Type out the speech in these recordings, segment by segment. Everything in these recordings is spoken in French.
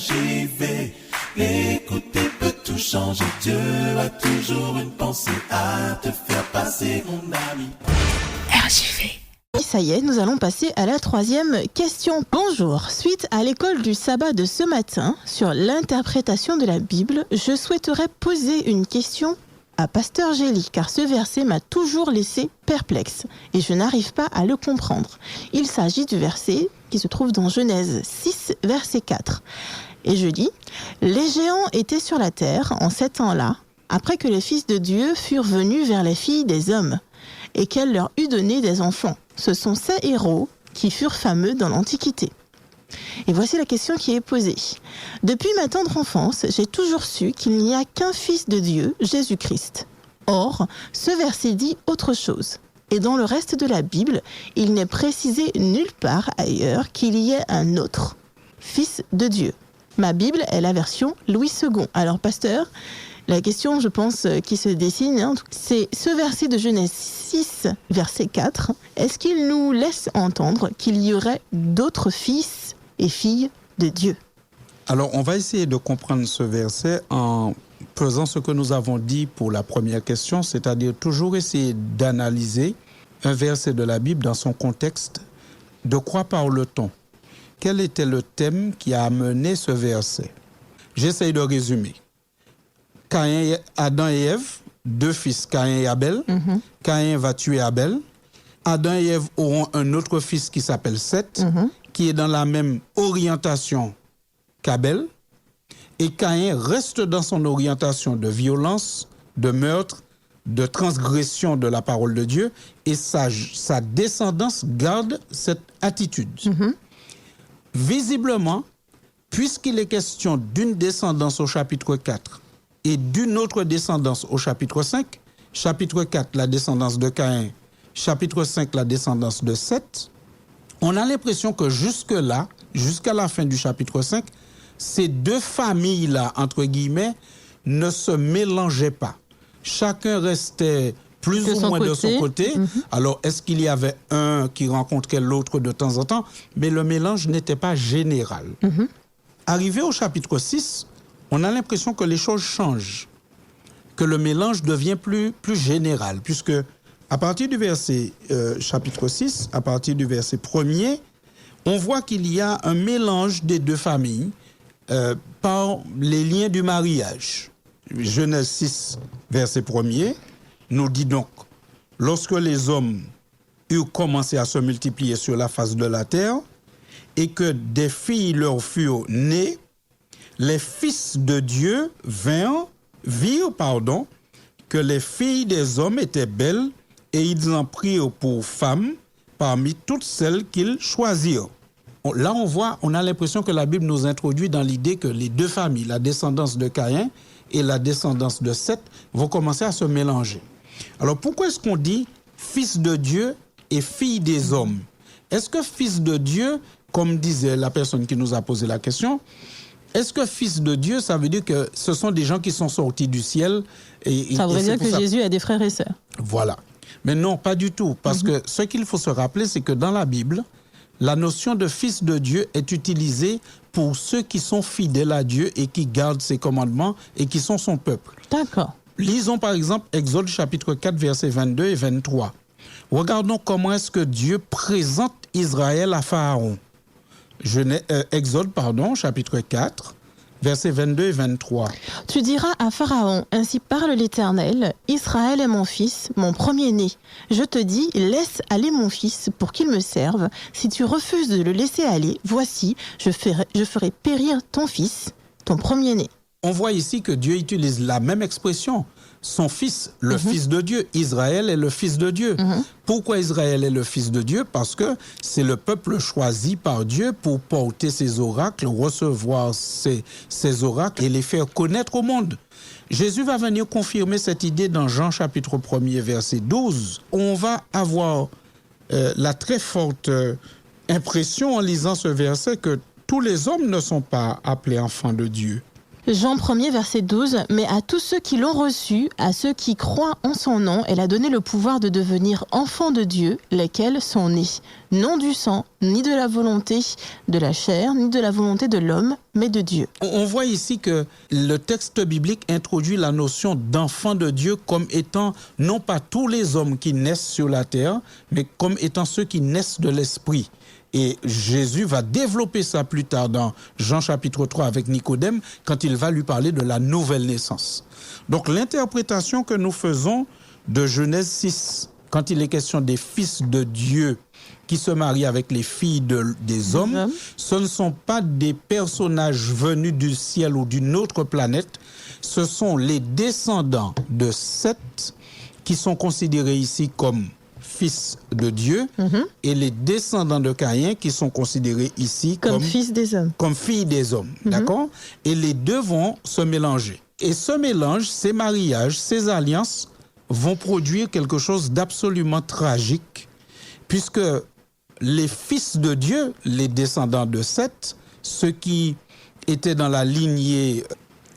RJV. L'écouter peut tout changer. Dieu a toujours une pensée à te faire passer, mon ami. RJV. Et ça y est, nous allons passer à la 3e question. Bonjour, suite à l'école du sabbat de ce matin sur l'interprétation de la Bible, je souhaiterais poser une question à Pasteur Gély, car ce verset m'a toujours laissé perplexe et je n'arrive pas à le comprendre. Il s'agit du verset qui se trouve dans Genèse 6, verset 4. Et je lis, « Les géants étaient sur la terre en ces temps-là, après que les fils de Dieu furent venus vers les filles des hommes, et qu'elle leur eut donné des enfants. Ce sont ces héros qui furent fameux dans l'Antiquité. » Et voici la question qui est posée. Depuis ma tendre enfance, j'ai toujours su qu'il n'y a qu'un Fils de Dieu, Jésus-Christ. Or, ce verset dit autre chose. Et dans le reste de la Bible, il n'est précisé nulle part ailleurs qu'il y ait un autre Fils de Dieu. Ma Bible est la version Louis II. Alors, pasteur, la question, je pense, qui se dessine, c'est ce verset de Genèse 6, verset 4. Est-ce qu'il nous laisse entendre qu'il y aurait d'autres fils et filles de Dieu? Alors, on va essayer de comprendre ce verset en faisant ce que nous avons dit pour la première question, c'est-à-dire toujours essayer d'analyser un verset de la Bible dans son contexte. De quoi parle-t-on? Quel était le thème qui a amené ce verset? J'essaye de résumer. Adam et Ève, deux fils, Caïn et Abel. Caïn va tuer Abel. Adam et Ève auront un autre fils qui s'appelle Seth, qui est dans la même orientation qu'Abel. Et Caïn reste dans son orientation de violence, de meurtre, de transgression de la parole de Dieu. Et sa descendance garde cette attitude. Visiblement, puisqu'il est question d'une descendance au chapitre 4 et d'une autre descendance au chapitre 5, chapitre 4, la descendance de Caïn, chapitre 5, la descendance de Seth, on a l'impression que jusque-là, jusqu'à la fin du chapitre 5, ces deux familles-là, entre guillemets, ne se mélangeaient pas. Chacun restait plus ou moins de son côté. Alors, est-ce qu'il y avait un qui rencontrait l'autre de temps en temps? Mais le mélange n'était pas général. Arrivé au chapitre 6, on a l'impression que les choses changent, que le mélange devient plus général, puisque à partir du verset chapitre 6, à partir du verset 1er, on voit qu'il y a un mélange des deux familles par les liens du mariage. Genèse 6, verset 1er, nous dit donc, lorsque les hommes eurent commencé à se multiplier sur la face de la terre et que des filles leur furent nées, les fils de Dieu virent que les filles des hommes étaient belles et ils en prirent pour femmes parmi toutes celles qu'ils choisirent. Là, on a l'impression que la Bible nous introduit dans l'idée que les deux familles, la descendance de Caïn et la descendance de Seth, vont commencer à se mélanger. Alors, pourquoi est-ce qu'on dit fils de Dieu et fille des hommes? Est-ce que fils de Dieu, comme disait la personne qui nous a posé la question, est-ce que fils de Dieu, ça veut dire que ce sont des gens qui sont sortis du ciel? Ça voudrait dire que Jésus a des frères et sœurs. Voilà. Mais non, pas du tout. Parce que ce qu'il faut se rappeler, c'est que dans la Bible, la notion de fils de Dieu est utilisée pour ceux qui sont fidèles à Dieu et qui gardent ses commandements et qui sont son peuple. D'accord. Lisons par exemple Exode chapitre 4, versets 22 et 23. Regardons comment est-ce que Dieu présente Israël à Pharaon. Exode, chapitre 4, versets 22 et 23. Tu diras à Pharaon, ainsi parle l'Éternel, Israël est mon fils, mon premier-né. Je te dis, laisse aller mon fils pour qu'il me serve. Si tu refuses de le laisser aller, voici, je ferai périr ton fils, ton premier-né. On voit ici que Dieu utilise la même expression. Son fils, le fils de Dieu. Israël est le fils de Dieu. Pourquoi Israël est le fils de Dieu? Parce que c'est le peuple choisi par Dieu pour porter ses oracles, recevoir ses oracles et les faire connaître au monde. Jésus va venir confirmer cette idée dans Jean chapitre 1er, verset 12. On va avoir la très forte impression en lisant ce verset que tous les hommes ne sont pas appelés enfants de Dieu. Jean 1er, verset 12, « Mais à tous ceux qui l'ont reçu, à ceux qui croient en son nom, elle a donné le pouvoir de devenir enfants de Dieu, lesquels sont nés, non du sang, ni de la volonté de la chair, ni de la volonté de l'homme, mais de Dieu. » On voit ici que le texte biblique introduit la notion d'enfant de Dieu comme étant non pas tous les hommes qui naissent sur la terre, mais comme étant ceux qui naissent de l'esprit. Et Jésus va développer ça plus tard dans Jean chapitre 3 avec Nicodème, quand il va lui parler de la nouvelle naissance. Donc l'interprétation que nous faisons de Genèse 6, quand il est question des fils de Dieu qui se marient avec les filles des hommes, ce ne sont pas des personnages venus du ciel ou d'une autre planète, ce sont les descendants de Seth qui sont considérés ici comme fils de Dieu, et les descendants de Caïn qui sont considérés ici comme fils des hommes. Comme filles des hommes, d'accord? Et les deux vont se mélanger. Et ce mélange, ces mariages, ces alliances vont produire quelque chose d'absolument tragique, puisque les fils de Dieu, les descendants de Seth, ceux qui étaient dans la lignée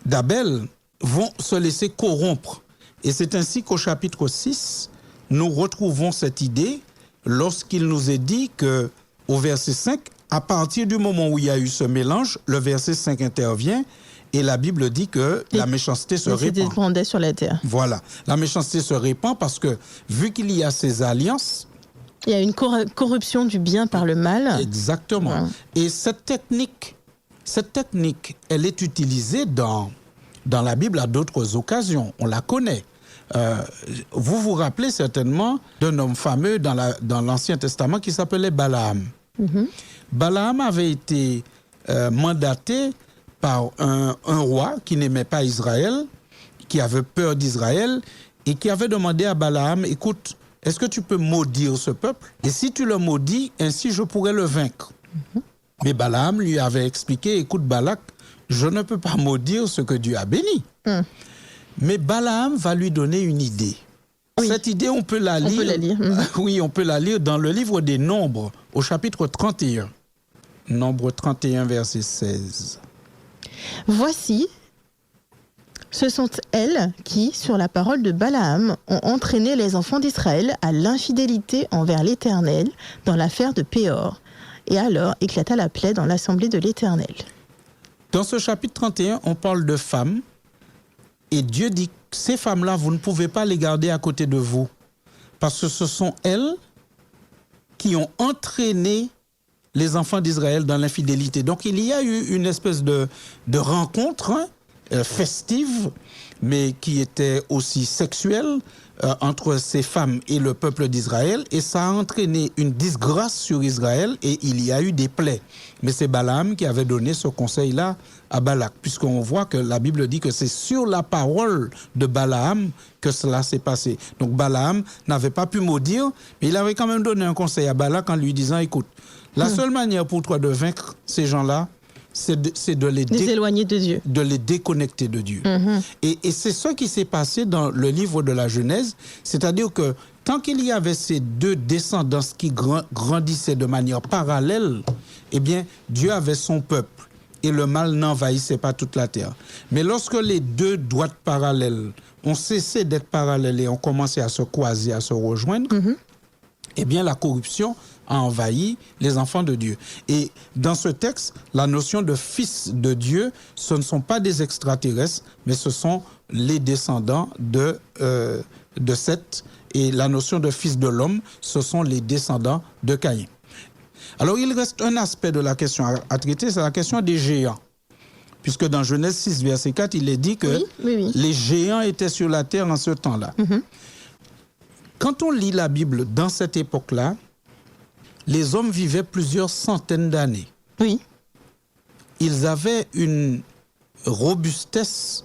d'Abel, vont se laisser corrompre. Et c'est ainsi qu'au chapitre 6, nous retrouvons cette idée lorsqu'il nous est dit que, au verset 5, à partir du moment où il y a eu ce mélange, le verset 5 intervient et la Bible dit que la méchanceté se répand. Sur la terre. Voilà, la méchanceté se répand parce que, vu qu'il y a ces alliances, il y a une corruption du bien par le mal. Exactement. Ouais. Et cette technique, elle est utilisée dans la Bible à d'autres occasions. On la connaît. Vous vous rappelez certainement d'un homme fameux dans l'Ancien Testament qui s'appelait Balaam. Balaam avait été mandaté par un roi qui n'aimait pas Israël, qui avait peur d'Israël et qui avait demandé à Balaam, écoute, est-ce que tu peux maudire ce peuple? Et si tu le maudis, ainsi je pourrais le vaincre. Mais Balaam lui avait expliqué, écoute Balak, je ne peux pas maudire ce que Dieu a béni. Mais Balaam va lui donner une idée. Oui. Cette idée, on peut la lire. Oui, on peut la lire dans le livre des Nombres, au chapitre 31. Nombre 31, verset 16. Voici, ce sont elles qui, sur la parole de Balaam, ont entraîné les enfants d'Israël à l'infidélité envers l'Éternel dans l'affaire de Péor. Et alors éclata la plaie dans l'assemblée de l'Éternel. Dans ce chapitre 31, on parle de femmes. Et Dieu dit, ces femmes-là, vous ne pouvez pas les garder à côté de vous. Parce que ce sont elles qui ont entraîné les enfants d'Israël dans l'infidélité. Donc il y a eu une espèce de rencontre festive, mais qui était aussi sexuelle, entre ces femmes et le peuple d'Israël. Et ça a entraîné une disgrâce sur Israël et il y a eu des plaies. Mais c'est Balaam qui avait donné ce conseil-là à Balak, puisqu'on voit que la Bible dit que c'est sur la parole de Balaam que cela s'est passé. Donc Balaam n'avait pas pu maudire, mais il avait quand même donné un conseil à Balak en lui disant, écoute, la seule manière pour toi de vaincre ces gens-là, c'est de les éloigner de Dieu. De les déconnecter de Dieu. Et c'est ce qui s'est passé dans le livre de la Genèse, c'est-à-dire que tant qu'il y avait ces deux descendances qui grandissaient de manière parallèle, eh bien, Dieu avait son peuple et le mal n'envahissait pas toute la terre. Mais lorsque les deux droites parallèles ont cessé d'être parallèles et ont commencé à se croiser, à se rejoindre, eh bien, la corruption a envahi les enfants de Dieu. Et dans ce texte, la notion de fils de Dieu, ce ne sont pas des extraterrestres, mais ce sont les descendants de Seth. Et la notion de fils de l'homme, ce sont les descendants de Caïn. Alors, il reste un aspect de la question à traiter, c'est la question des géants. Puisque dans Genèse 6, verset 4, il est dit que les géants étaient sur la terre en ce temps-là. Quand on lit la Bible dans cette époque-là, les hommes vivaient plusieurs centaines d'années. Oui. Ils avaient une robustesse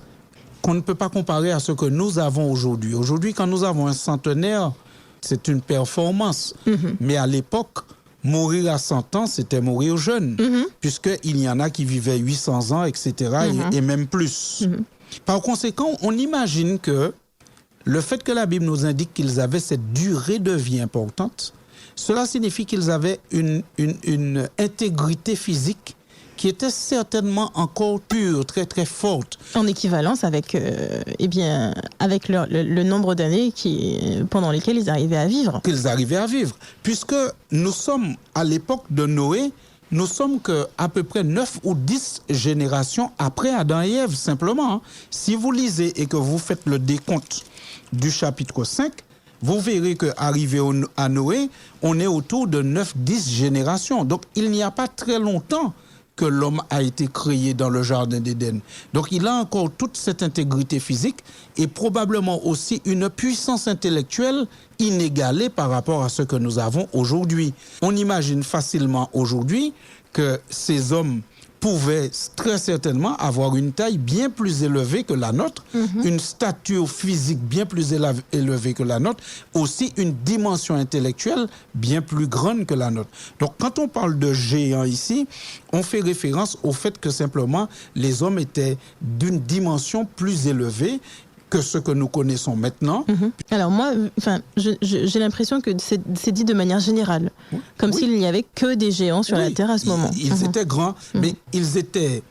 qu'on ne peut pas comparer à ce que nous avons aujourd'hui. Aujourd'hui, quand nous avons un centenaire, c'est une performance. Mais à l'époque, mourir à 100 ans, c'était mourir jeune, puisqu'il y en a qui vivaient 800 ans, etc., et même plus. Par conséquent, on imagine que le fait que la Bible nous indique qu'ils avaient cette durée de vie importante, cela signifie qu'ils avaient une intégrité physique qui était certainement encore pure, très très forte. En équivalence avec, avec le nombre d'années pendant lesquelles ils arrivaient à vivre. Qu'ils arrivaient à vivre. Puisque nous sommes à l'époque de Noé, nous sommes qu'à peu près 9 ou 10 générations après Adam et Ève, simplement. Si vous lisez et que vous faites le décompte du chapitre 5, vous verrez qu'arrivé à Noé, on est autour de 9-10 générations. Donc, il n'y a pas très longtemps que l'homme a été créé dans le jardin d'Éden. Donc, il a encore toute cette intégrité physique et probablement aussi une puissance intellectuelle inégalée par rapport à ce que nous avons aujourd'hui. On imagine facilement aujourd'hui que ces hommes pouvaient très certainement avoir une taille bien plus élevée que la nôtre, une stature physique bien plus élevée que la nôtre, aussi une dimension intellectuelle bien plus grande que la nôtre. Donc, quand on parle de géants ici, on fait référence au fait que simplement les hommes étaient d'une dimension plus élevée que ce que nous connaissons maintenant. Alors moi, j'ai l'impression que c'est dit de manière générale, comme s'il n'y avait que des géants sur la Terre à ce moment. Ils étaient grands, mais ils étaient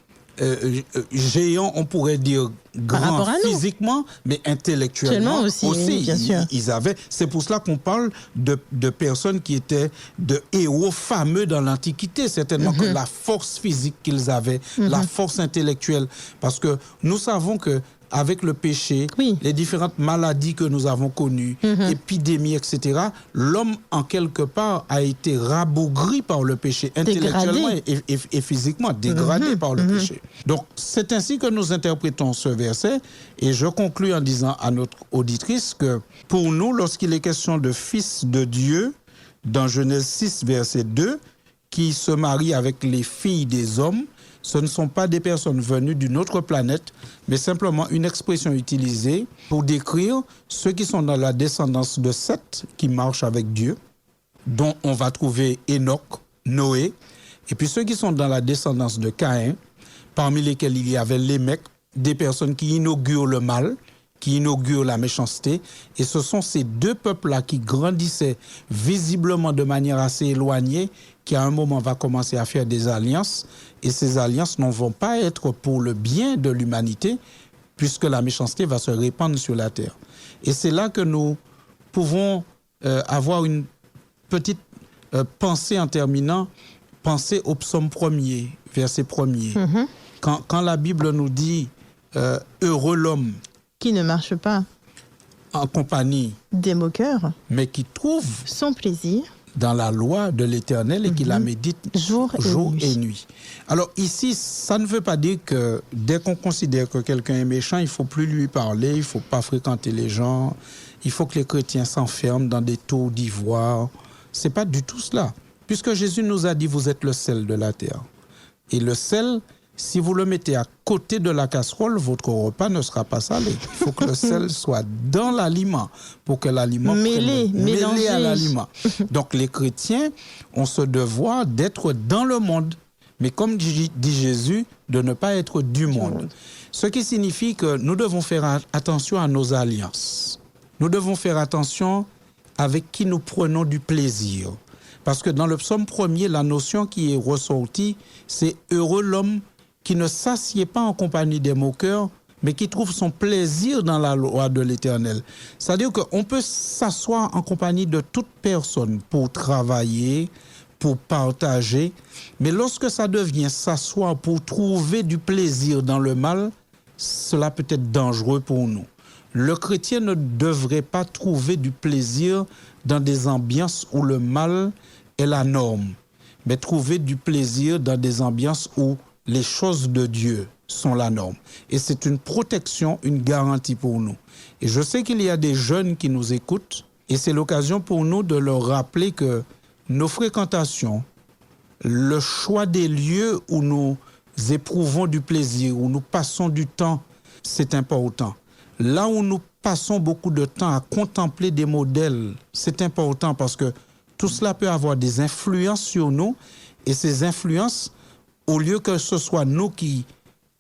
géants, on pourrait dire grands physiquement, mais intellectuellement aussi bien sûr. Ils avaient. C'est pour cela qu'on parle de personnes qui étaient de héros fameux dans l'Antiquité, certainement que la force physique qu'ils avaient, la force intellectuelle, parce que nous savons que avec le péché, les différentes maladies que nous avons connues, épidémies, etc., l'homme, en quelque part, a été rabougri par le péché, intellectuellement et physiquement, dégradé par le péché. Donc, c'est ainsi que nous interprétons ce verset, et je conclus en disant à notre auditrice que, pour nous, lorsqu'il est question de fils de Dieu, dans Genèse 6, verset 2, qui se marie avec les filles des hommes, ce ne sont pas des personnes venues d'une autre planète, mais simplement une expression utilisée pour décrire ceux qui sont dans la descendance de Seth, qui marchent avec Dieu, dont on va trouver Enoch, Noé, et puis ceux qui sont dans la descendance de Caïn, parmi lesquels il y avait Lémec, des personnes qui inaugurent le mal, qui inaugurent la méchanceté, et ce sont ces deux peuples-là qui grandissaient visiblement de manière assez éloignée, qui à un moment va commencer à faire des alliances, et ces alliances ne vont pas être pour le bien de l'humanité, puisque la méchanceté va se répandre sur la terre. Et c'est là que nous pouvons avoir une petite pensée en terminant, pensée au psaume 1er, verset 1er. Quand la Bible nous dit « Heureux l'homme » qui ne marche pas en compagnie des moqueurs, mais qui trouve son plaisir dans la loi de l'Éternel et qui la médite jour et nuit. Alors ici, ça ne veut pas dire que dès qu'on considère que quelqu'un est méchant, il ne faut plus lui parler, il ne faut pas fréquenter les gens, il faut que les chrétiens s'enferment dans des taux d'ivoire. Ce n'est pas du tout cela. Puisque Jésus nous a dit, vous êtes le sel de la terre. Et le sel, si vous le mettez à côté de la casserole, votre repas ne sera pas salé. Il faut que le sel soit dans l'aliment pour que l'aliment mêlé à l'aliment. Donc les chrétiens ont ce devoir d'être dans le monde, mais comme dit Jésus, de ne pas être du monde. Ce qui signifie que nous devons faire attention à nos alliances. Nous devons faire attention avec qui nous prenons du plaisir. Parce que dans le psaume 1er, la notion qui est ressortie, c'est « heureux l'homme » qui ne s'assied pas en compagnie des moqueurs, mais qui trouve son plaisir dans la loi de l'Éternel. C'est-à-dire qu'on peut s'asseoir en compagnie de toute personne pour travailler, pour partager, mais lorsque ça devient s'asseoir pour trouver du plaisir dans le mal, cela peut être dangereux pour nous. Le chrétien ne devrait pas trouver du plaisir dans des ambiances où le mal est la norme, mais trouver du plaisir dans des ambiances où les choses de Dieu sont la norme. Et c'est une protection, une garantie pour nous. Et je sais qu'il y a des jeunes qui nous écoutent, et c'est l'occasion pour nous de leur rappeler que nos fréquentations, le choix des lieux où nous éprouvons du plaisir, où nous passons du temps, c'est important. Là où nous passons beaucoup de temps à contempler des modèles, c'est important parce que tout cela peut avoir des influences sur nous, et ces influences, au lieu que ce soit nous qui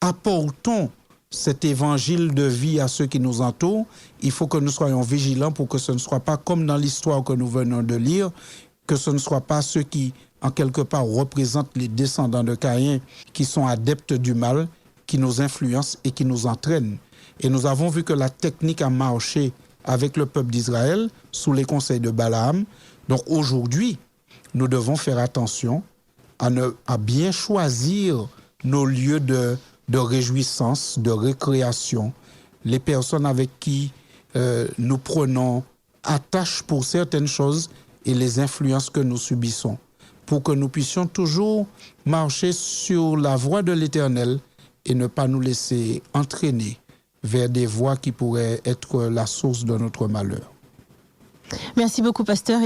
apportons cet évangile de vie à ceux qui nous entourent, il faut que nous soyons vigilants pour que ce ne soit pas comme dans l'histoire que nous venons de lire, que ce ne soit pas ceux qui en quelque part, représentent les descendants de Caïn qui sont adeptes du mal, qui nous influencent et qui nous entraînent. Et nous avons vu que la technique a marché avec le peuple d'Israël sous les conseils de Balaam. Donc aujourd'hui, nous devons faire attention à bien choisir nos lieux de réjouissance, de récréation, les personnes avec qui nous prenons attache pour certaines choses et les influences que nous subissons, pour que nous puissions toujours marcher sur la voie de l'Éternel et ne pas nous laisser entraîner vers des voies qui pourraient être la source de notre malheur. Merci beaucoup, pasteur,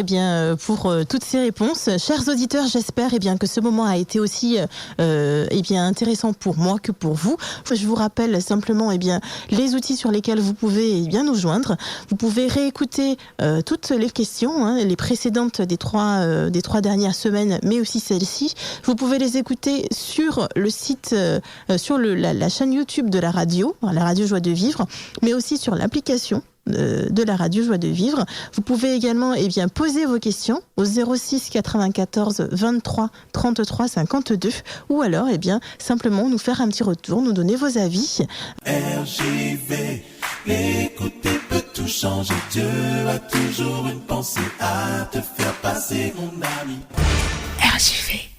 pour toutes ces réponses. Chers auditeurs, j'espère que ce moment a été aussi intéressant pour moi que pour vous. Je vous rappelle simplement les outils sur lesquels vous pouvez nous joindre. Vous pouvez réécouter toutes les questions, les précédentes des trois dernières semaines, mais aussi celles-ci. Vous pouvez les écouter sur le site, sur la chaîne YouTube de la radio Joie de Vivre, mais aussi sur l'application de la radio Joie de Vivre. Vous pouvez également poser vos questions au 06 94 23 33 52 ou alors simplement nous faire un petit retour, nous donner vos avis. RJV, l'écouter peut tout changer. Dieu a toujours une pensée à te faire passer, mon ami. RJV.